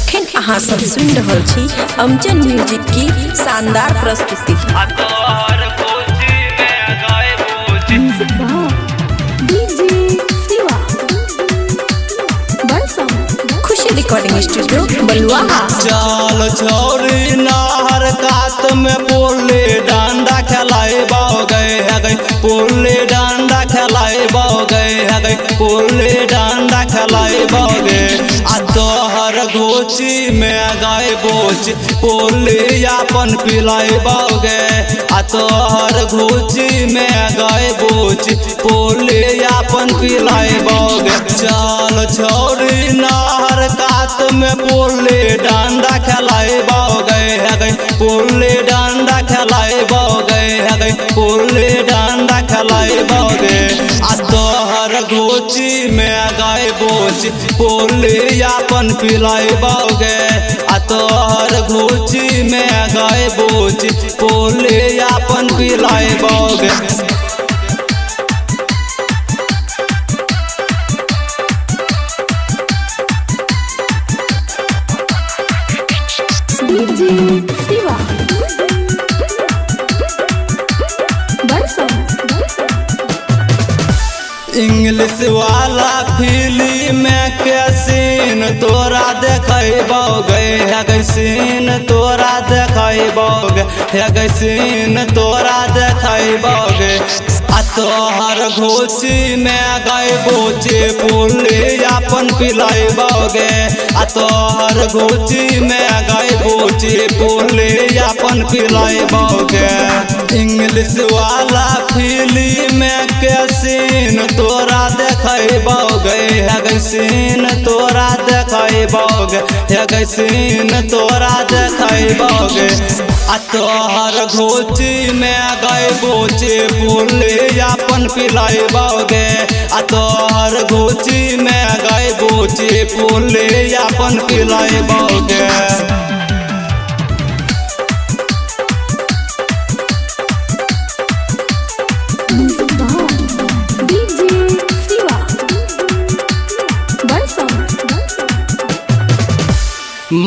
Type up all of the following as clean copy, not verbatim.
अखन अहाँ सब सुन रहल छी अमजन म्यूजिक की शानदार प्रस्तुति। खुशी रिकॉर्डिंग स्टूडियो बलुआहा। चल छोरी नहर कात में पोले डंडा खेलाए बाओ गए है गई पोले डंडा खेलाए बाओ गए है गई पोले डंडा खेलाए बाओ गए आ तोहर गोची में गाय बोच पोले यापन पिलाए बाओ गए आ तोहर गोची में गाय बोच पोले यापन पिलाए बाओ गए। चल छोरी नहर कात में पोले डंडा खेलाए बाओ गए है गई पोले डंडा खेलाए बाओ गए है गई पोले डंडा खेलाए बाओ गए आ तोहर गोची में गाय बोच पोले यापन पिलाए बाओ गए आ तोहर गोची में गाय बोच पोले यापन पिलाए बाओ गए। इंग्लिश वाला फिल्म के सीन तोरा देखेबो गए है गई सीन तोरा देखेबो गए है गई सीन तोरा देखेबो गए आ तोहर घोची में गए बोचे पोले यापन पिलाएबो गए आ तोहर घोची में गए बोचे पोले यापन पिलाएबो गए। इंग्लिश वाला फिल्म के सीन तोरा देखेबो गए है गई सीन तोरा देखेबो गए है गई सीन तोरा देखेबो गए आ तोहर घोची में गए बोचे पोले यापन पिलाएबो गए आ तोहर घोची में गए बोचे पोले यापन पिलाएबो गए।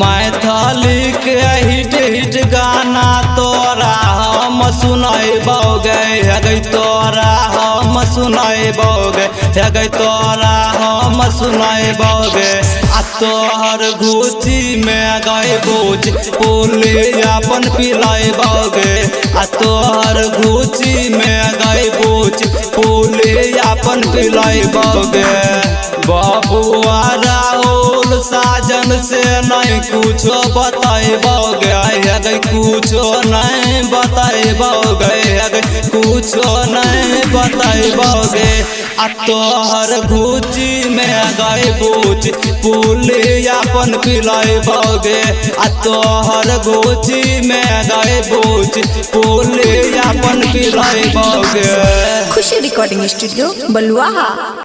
मैथिली के हिट हिट गाना तोरा हम सुनाएबो गए है गई तोरा हम सुनाएबो गए है गई तोरा हम सुनाएबो गए आ तोहर घोची में गए बोझ पोले यापन पिलाएबो गए आ तोहर घोची में गए बोझ पोले यापन पिलाएबो गए। बबुआ राहुल साजन से नहीं कुछो बताएबो गए है गई कुछो नहीं बताएबो गए है गई कुछो नहीं बताएबो गए आ तोहर घोची में गए बोझ पोले यापन पिलाएबो गए आ तोहर घोची में गए बोझ पोले यापन पिलाएबो गए। खुशी रिकॉर्डिंग स्टूडियो बलुआहा।